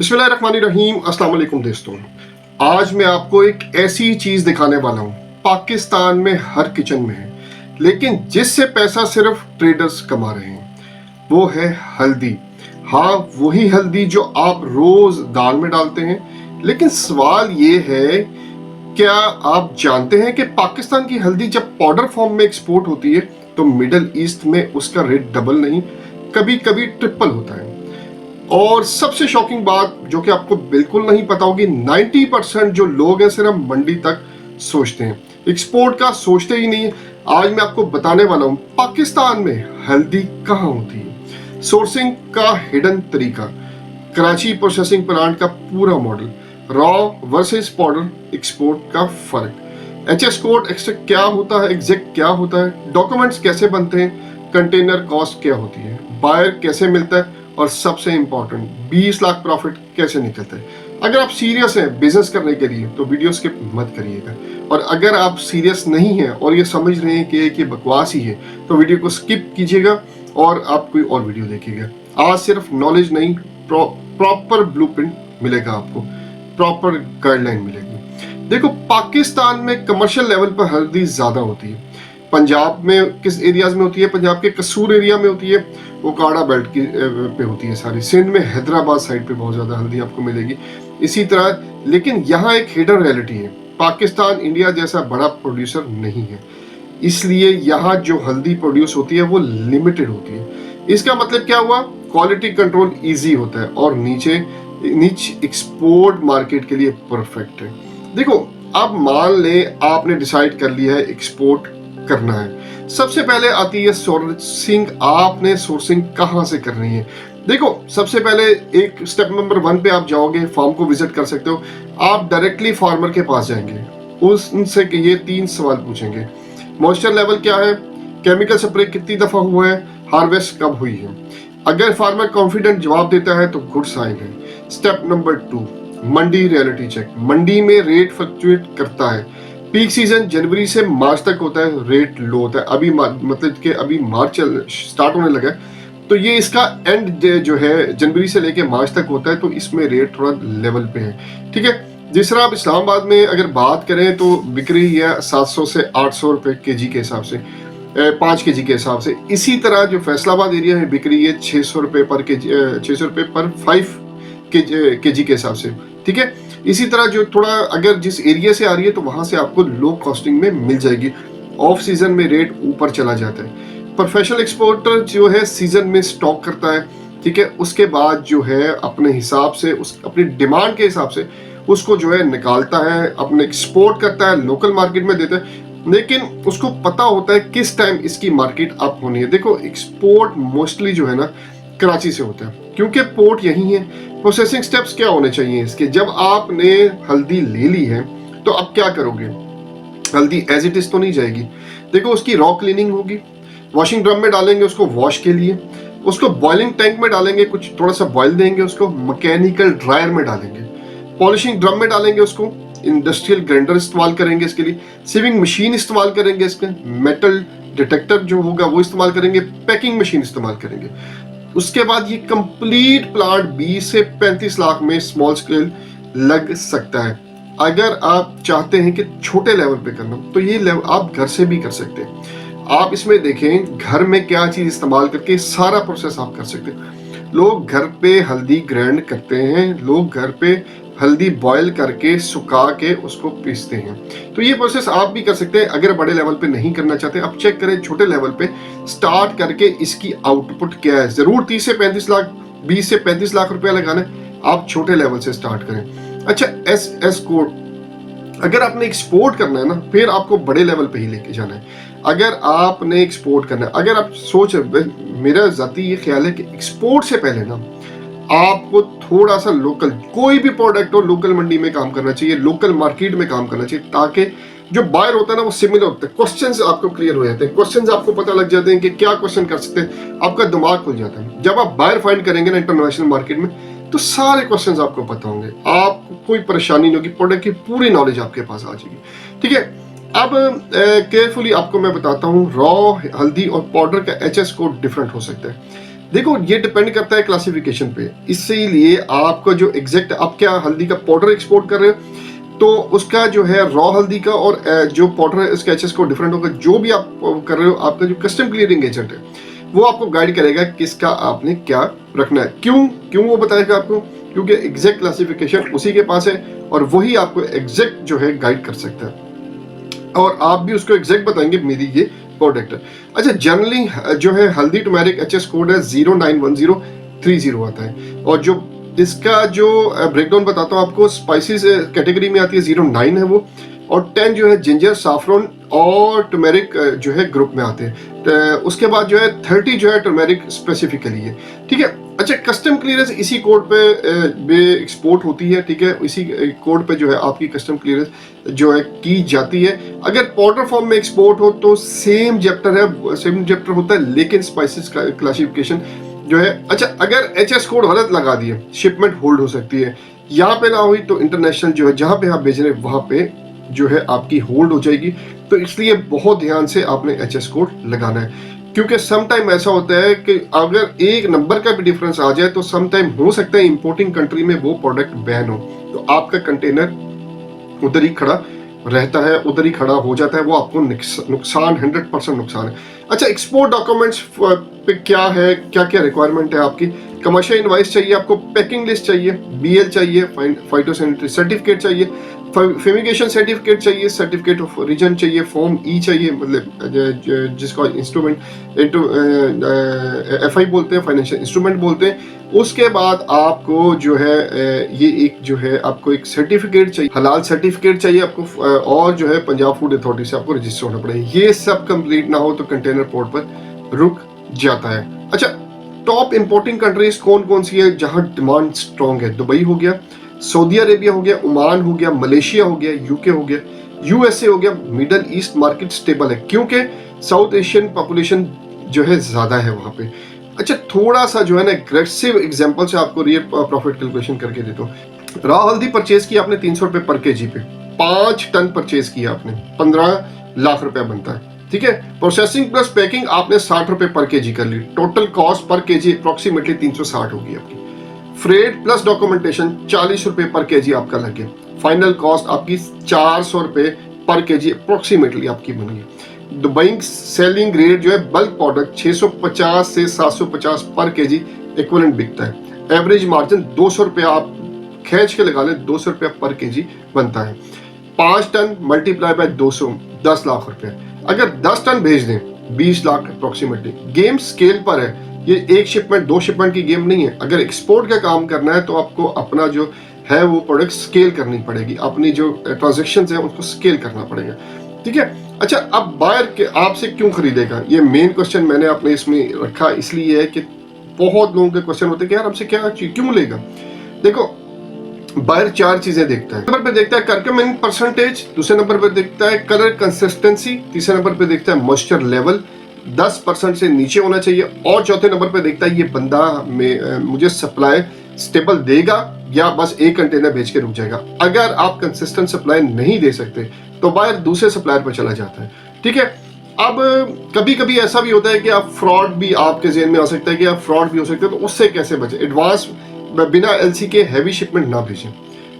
बिस्मिल्लाहिर्रहमानिर्रहीम। अस्सलाम वालेकुम दोस्तों, आज मैं आपको एक ऐसी चीज़ दिखाने वाला हूँ पाकिस्तान में हर किचन में है, लेकिन जिससे पैसा सिर्फ ट्रेडर्स कमा रहे हैं, वो है हल्दी। हाँ, वही हल्दी जो आप रोज़ दाल में डालते हैं। लेकिन सवाल ये है, क्या आप जानते हैं कि पाकिस्तान की हल्दी जब पाउडर फॉर्म में एक्सपोर्ट होती है तो मिडल ईस्ट में उसका रेट डबल नहीं, कभी कभी ट्रिपल होता है। और सबसे शॉकिंग बात जो कि आपको बिल्कुल नहीं पता होगी, 90% जो लोग हैं सिर्फ मंडी तक सोचते हैं, एक्सपोर्ट का सोचते ही नहीं है। आज मैं आपको बताने वाला हूं पाकिस्तान में हल्दी कहाँ होती है, सोर्सिंग का हिडन तरीका, कराची प्रोसेसिंग प्लांट का पूरा model, raw versus powder export का फर्क, एचएस कोड एक्सट्रैक्ट क्या होता है, एग्जैक्ट क्या होता है, डॉक्यूमेंट्स कैसे बनते हैं, कंटेनर कॉस्ट क्या होती है, बायर कैसे मिलता है, और सबसे इंपॉर्टेंट 20 लाख प्रॉफिट कैसे निकलता है। अगर आप सीरियस हैं बिजनेस करने के लिए तो वीडियो स्किप मत करिएगा, और अगर आप सीरियस नहीं हैं और ये समझ रहे हैं कि बकवास ही है तो वीडियो को स्किप कीजिएगा और आप कोई और वीडियो देखिएगा। आज सिर्फ नॉलेज नहीं, प्रॉपर ब्लूप्रिंट मिलेगा, आपको प्रॉपर गाइडलाइन मिलेगी। देखो, पाकिस्तान में कमर्शियल लेवल पर हल्दी ज्यादा होती है। पंजाब में किस एरियाज में होती है? पंजाब के कसूर एरिया में होती है, वो काड़ा बेल्ट की पे होती है सारी। सिंध में हैदराबाद साइड पे बहुत ज्यादा हल्दी आपको मिलेगी इसी तरह। लेकिन यहाँ एक हिडन रियलिटी है, पाकिस्तान इंडिया जैसा बड़ा प्रोड्यूसर नहीं है, इसलिए यहाँ जो हल्दी प्रोड्यूस होती है वो लिमिटेड होती है। इसका मतलब क्या हुआ? क्वालिटी कंट्रोल इजी होता है और नीच एक्सपोर्ट मार्केट के लिए परफेक्ट है। देखो, अब मान ले आपने डिसाइड कर लिया है एक्सपोर्ट करना है, सबसे पहले आती है सोर्सिंग। आपने सोर्सिंग कहां से करनी है? देखो, सबसे पहले एक स्टेप नंबर 1 पे आप जाओगे, फार्म को विजिट कर सकते हो। आप डायरेक्टली फार्मर के पास जाएंगे, उनसे ये 3 सवाल पूछेंगे। मॉइस्चर लेवल क्या है, केमिकल स्प्रे कितनी दफा हुआ है, हार्वेस्ट कब हुई है। अगर फार्मर कॉन्फिडेंट जवाब देता है तो गुड साइन है। स्टेप नंबर 2, मंडी रियलिटी चेक। मंडी में रेट फ्लक्चुएट करता है। पीक सीजन जनवरी से मार्च तक होता है, रेट लो होता है। अभी मतलब कि अभी मार्च स्टार्ट होने लगा है, तो ये इसका एंड जो है जनवरी से लेके मार्च तक होता है, तो इसमें रेट थोड़ा लेवल पे है, ठीक है। जिस तरह आप इस्लामाबाद में अगर बात करें तो बिक रही है 700 से 800 रुपए केजी के हिसाब से, 5 केजी के हिसाब से। इसी तरह जो फैसलाबाद एरिया में बिक रही है 600 रुपए पर केजी, 600 रुपए पर 5 केजी के हिसाब से, ठीक है। इसी तरह जो थोड़ा अगर जिस एरिया से आ रही है तो वहां से आपको लो कॉस्टिंग में मिल जाएगी। ऑफ सीजन में रेट ऊपर चला जाता है। प्रोफेशनल एक्सपोर्टर जो है सीजन में स्टॉक करता है, ठीक है। उसके बाद जो है अपने हिसाब से अपनी डिमांड के हिसाब से उसको जो है निकालता है, अपने एक्सपोर्ट करता है, लोकल मार्केट में देता है। लेकिन उसको पता होता है किस टाइम इसकी मार्केट अप होनी है। देखो, एक्सपोर्ट मोस्टली जो है ना कराची से होता है, क्योंकि पोर्ट यही है। प्रोसेसिंग स्टेप्स क्या होने चाहिए इसके? जब आपने हल्दी ले ली है तो अब क्या करोगे? हल्दी एज इट इज तो नहीं जाएगी। देखो, उसकी रॉ क्लीनिंग होगी, वॉशिंग ड्रम में डालेंगे उसको वॉश के लिए, उसको बॉइलिंग टैंक में डालेंगे, कुछ थोड़ा सा बॉइल देंगे, उसको मैकेनिकल ड्रायर में डालेंगे, पॉलिशिंग ड्रम में डालेंगे, उसको इंडस्ट्रियल ग्राइंडर इस्तेमाल करेंगे इसके लिए, सीविंग मशीन इस्तेमाल करेंगे, इसके मेटल डिटेक्टर जो होगा वो इस्तेमाल करेंगे, पैकिंग मशीन इस्तेमाल करेंगे। उसके बाद ये कंप्लीट प्लांट 20 से 35 लाख में स्मॉल स्केल लग सकता है। अगर आप चाहते हैं कि छोटे लेवल पे करना तो ये लेवल आप घर से भी कर सकते हैं। आप इसमें देखें घर में क्या चीज इस्तेमाल करके सारा प्रोसेस आप कर सकते हैं। लोग घर पे हल्दी ग्राइंड करते हैं, लोग घर पे हल्दी बॉयल करके सुखा के उसको पीसते हैं, तो ये प्रोसेस आप भी कर सकते हैं। अगर बड़े लेवल पे नहीं करना चाहते, आप चेक करें छोटे लेवल पे स्टार्ट करके इसकी आउटपुट क्या है। जरूर 30 से 35 लाख 20 से 35 लाख रुपया लगाना है, आप छोटे लेवल से स्टार्ट करें। अच्छा, एस कोड अगर आपने एक्सपोर्ट करना है ना, फिर आपको बड़े लेवल पे ही लेके जाना है। अगर आपने एक्सपोर्ट करना है, अगर आप मेरा जाती ये ख्याल है कि एक्सपोर्ट से पहले ना आपको थोड़ा सा लोकल कोई भी प्रोडक्ट हो लोकल मंडी में काम करना चाहिए, लोकल मार्केट में काम करना चाहिए, ताकि जो बायर होता है ना वो सिमिलर होता है। क्वेश्चंस आपको क्लियर हो जाते हैं, क्वेश्चंस आपको पता लग जाते हैं कि क्या क्वेश्चन कर सकते हैं, आपका दिमाग खुल जाता है। जब आप बायर फाइंड करेंगे ना इंटरनेशनल मार्केट में, तो सारे क्वेश्चंस आपको पता होंगे, आपको कोई परेशानी नहीं होगी, प्रोडक्ट की पूरी नॉलेज आपके पास आ जाएगी, ठीक है। अब केयरफुली आपको मैं बताता हूँ, रॉ हल्दी और पाउडर का एचएस कोड डिफरेंट हो सकता है। देखो ये डिपेंड करता है क्लासिफिकेशन पे, इसीलिए आपका जो एग्जैक्ट, आप क्या हल्दी का पाउडर एक्सपोर्ट कर रहे हो तो उसका जो है रॉ हल्दी का और जो पाउडर है उसका एचएस कोड डिफरेंट होगा। जो भी आप कर रहे हो, आपका जो कस्टम क्लियरिंग एजेंट है वो आपको गाइड करेगा किसका आपने क्या रखना है। क्यों वो बताएगा आपको, क्योंकि एग्जैक्ट क्लासिफिकेशन उसी के पास है और वही आपको एग्जैक्ट जो है गाइड कर सकता है, और आप भी उसको एग्जैक्ट बताएंगे मेरी ये प्रोडक्ट है। अच्छा, जनरली जो है हल्दी टर्मेरिक एचएस कोड है 091030 आता है, और जो इसका जो ब्रेकडाउन बताता हूँ आपको, स्पाइसेस कैटेगरी में आती है 09 है वो, और 10 जो है जिंजर सैफरन और टर्मेरिक जो है ग्रुप में आते हैं। उसके बाद जो है 30 जो है टर्मेरिक स्पेसिफिकली है, ठीक है। अच्छा, कस्टम क्लियरेंस इसी कोड पे एक्सपोर्ट होती है, ठीक है, इसी कोड पे जो है आपकी कस्टम क्लियरेंस जो है की जाती है। अगर पाउडर फॉर्म में एक्सपोर्ट हो तो सेम चैप्टर होता है, लेकिन स्पाइसेस का क्लासिफिकेशन जो है, अच्छा अगर एचएस कोड गलत लगा दिए शिपमेंट होल्ड हो सकती है। यहाँ पे ना हुई तो इंटरनेशनल जो है जहाँ पे आप भेज रहे हैं वहाँ पे जो है आपकी होल्ड हो जाएगी। तो इसलिए बहुत ध्यान से आपने एचएस कोड लगाना है, क्योंकि सम टाइम ऐसा होता है कि अगर एक नंबर का भी डिफरेंस आ जाए तो सम टाइम हो सकता है इंपोर्टिंग कंट्री में वो प्रोडक्ट बैन हो, तो आपका कंटेनर उधर ही खड़ा रहता है, उधर ही खड़ा हो जाता है, वो आपको नुकसान 100% नुकसान है। अच्छा, एक्सपोर्ट डॉक्यूमेंट्स पे क्या है, क्या क्या रिक्वायरमेंट है आपकी। कमर्शियल इनवाइस चाहिए आपको, पैकिंग लिस्ट चाहिए, बीएल चाहिए, फाइटोसैनिटरी सर्टिफिकेट चाहिए, फ्यूमिगेशन सर्टिफिकेट चाहिए, सर्टिफिकेट ऑफ ओरिजिन चाहिए, फॉर्म ई चाहिए, मतलब जिसको इंस्ट्रूमेंट एफआई बोलते हैं, फाइनेंशियल इंस्ट्रूमेंट बोलते हैं। उसके बाद आपको जो है ये एक जो है आपको एक सर्टिफिकेट चाहिए, हलाल सर्टिफिकेट चाहिए आपको, और जो है पंजाब फूड अथॉरिटी से आपको रजिस्टर होना पड़ेगा। ये सब कंप्लीट ना हो तो कंटेनर पोर्ट पर रुक जाता है। अच्छा, टॉप इंपोर्टिंग कंट्रीज कौन कौन सी है जहां डिमांड स्ट्रॉन्ग है। दुबई हो गया, सऊदी अरेबिया हो गया, ओमान हो गया, मलेशिया हो गया, यूके हो गया, यूएसए हो गया। मिडल ईस्ट मार्केट स्टेबल है क्योंकि साउथ एशियन पॉपुलेशन जो है ज्यादा है वहां पे। अच्छा, थोड़ा सा जो है ना एग्रेसिव एग्जांपल से आपको रियल प्रॉफिट कैलकुलेशन करके देता हूँ। रॉ हल्दी परचेज की आपने 300 रुपए पर केजी पे, 5 टन परचेज किया आपने, 15 लाख रुपया बनता है, ठीक है। प्रोसेसिंग प्लस पैकिंग आपने 60 रुपए पर केजी कर ली, टोटल कॉस्ट पर केजी अप्रोक्सीमेटली 360 होगी आपकी। फ्रेट प्लस डॉक्यूमेंटेशन 40 रुपए पर केजी आपका लगे, फाइनल कॉस्ट आपकी 400 रुपए पर केजी अप्रोक्सीमेटली आपकी बन गई। दुबई सेलिंग रेट जो है बल्क प्रोडक्ट 650 से 750 पर केजी इक्विवेलेंट बिकता है। एवरेज मार्जिन 200 रुपया आप खींच के लगा ले, 200 रुपया पर केजी बनता है। 5 टन मल्टीप्लाई बाय 200, 10 लाख रुपए। अगर 10 टन भेज दें 20 लाख अप्रोक्सीमेटली। गेम स्केल पर है, ये एक शिपमेंट 2 शिपमेंट की गेम नहीं है। अगर एक्सपोर्ट का काम करना है तो आपको अपना जो है वो प्रोडक्ट स्केल करनी पड़ेगी, अपनी जो ट्रांजेक्शन है उसको स्केल करना पड़ेगा, ठीक है। अच्छा, अब बायर के आपसे क्यों खरीदेगा, ये मेन क्वेश्चन मैंने अपने इसमें रखा, इसलिए है कि बहुत लोगों के क्वेश्चन होते हैं कि यार हमसे क्या क्यों लेगा। देखो, बायर 4 चीजें देखता है। नंबर पे देखता है करकमिंग परसेंटेज, दूसरे नंबर पे देखता है कलर कंसिस्टेंसी, तीसरे नंबर पे देखता है मॉइस्चर लेवल 10% से नीचे होना चाहिए, और चौथे नंबर पे देखता है ये बंदा मुझे सप्लाई स्टेबल देगा या बस एक कंटेनर भेज के रुक जाएगा। अगर आप कंसिस्टेंट सप्लाई नहीं दे सकते तो बायर दूसरे सप्लायर पर चला जाता है, ठीक है। अब कभी कभी ऐसा भी होता है कि आप फ्रॉड भी आपके जेहन में आ सकता है कि आप फ्रॉड भी हो सकते हैं, तो उससे कैसे बचे। एडवांस बिना एलसी के हैवी शिपमेंट ना भेजें,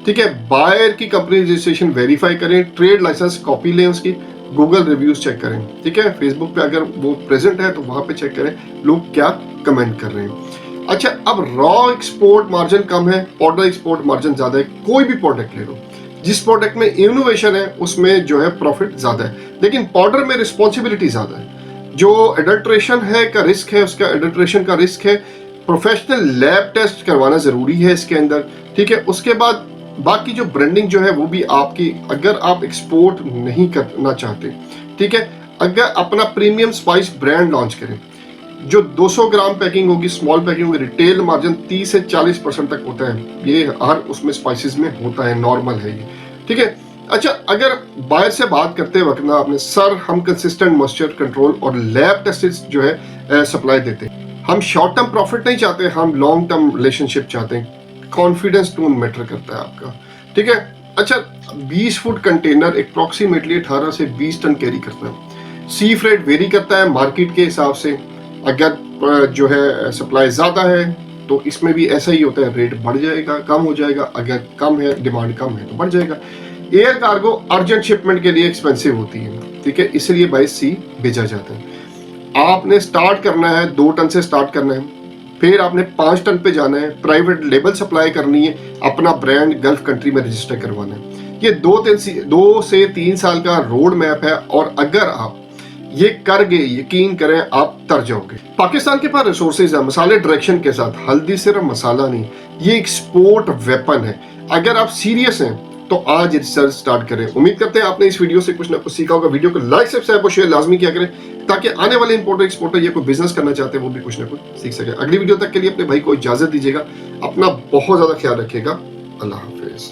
ठीक है। बायर की कंपनी रजिस्ट्रेशन वेरीफाई करें, ट्रेड लाइसेंस कॉपी लें उसकी, गूगल रिव्यूज चेक करें, ठीक है। फेसबुक पे अगर वो प्रेजेंट है तो वहां पे चेक करें लोग क्या कमेंट कर रहे हैं। अच्छा, अब रॉ एक्सपोर्ट मार्जिन कम है, पाउडर एक्सपोर्ट मार्जिन ज्यादा है। कोई भी प्रोडक्ट ले लो, जिस प्रोडक्ट में इनोवेशन है उसमें जो है प्रॉफिट ज्यादा है, लेकिन पाउडर में रिस्पॉन्सिबिलिटी ज्यादा है। जो एडल्ट्रेशन है का रिस्क है, उसका एडल्ट्रेशन का रिस्क है। प्रोफेशनल लैब टेस्ट करवाना जरूरी है इसके अंदर, ठीक है। उसके बाद बाकी जो ब्रांडिंग जो है वो भी आपकी, अगर आप एक्सपोर्ट नहीं करना चाहते, ठीक है, अगर अपना प्रीमियम स्पाइस ब्रांड लॉन्च करें, जो 200 ग्राम पैकिंग होगी, स्मॉल पैकिंग होगी, रिटेल मार्जिन 30 से 40% तक होता है। ये हर उसमें स्पाइसेस में होता है, नॉर्मल है ये, ठीक है। अच्छा, अगर बायर से बात करते वक्त ना आपने, सर हम कंसिस्टेंट मॉइस्चर कंट्रोल और लैब टेस्टेड जो है सप्लाई देते हैं, हम शॉर्ट टर्म प्रॉफिट नहीं चाहते, हम लॉन्ग टर्म रिलेशनशिप चाहते हैं। कॉन्फिडेंस टोन मैटर करता है आपका, ठीक है। अच्छा, 20 फुट कंटेनर अप्रोक्सीमेटली 18 से 20 टन कैरी करता है। सी फ्रेट वेरी करता है मार्केट के हिसाब से। अगर जो है सप्लाई ज़्यादा है तो इसमें भी ऐसा ही होता है, रेट बढ़ जाएगा, कम हो जाएगा, अगर कम है, डिमांड कम है तो बढ़ जाएगा। एयर कार्गो अर्जेंट शिपमेंट के लिए एक्सपेंसिव होती है, ठीक है, इसलिए बाय सी भेजा जाता है। आपने स्टार्ट करना है 2 टन से स्टार्ट करना है, फिर आपने 5 टन पे जाना है, प्राइवेट लेबल सप्लाई करनी है, अपना ब्रांड गल्फ कंट्री में रजिस्टर करवाना है। ये 2 से 3 साल का रोड मैप है, और अगर आप ये कर गए, यकीन करें आप तर जाओगे। पाकिस्तान के पास रिसोर्सेज है मसाले डायरेक्शन के साथ। हल्दी सिर्फ मसाला नहीं, ये एक्सपोर्ट वेपन है। अगर आप सीरियस हैं तो आज रिसर्च स्टार्ट करें। उम्मीद करते हैं आपने इस वीडियो से कुछ ना कुछ सीखा होगा। वीडियो को लाइक सब्सक्राइब और शेयर लाजमी किया करें, ताकि आने वाले इंपोर्टर एक्सपोर्टर या कोई बिजनेस करना चाहते हैं वो भी कुछ ना कुछ सीख सके। अगली वीडियो तक के लिए अपने भाई को इजाजत दीजिएगा। अपना बहुत ज्यादा ख्याल रखिएगा। अल्लाह हाफिज।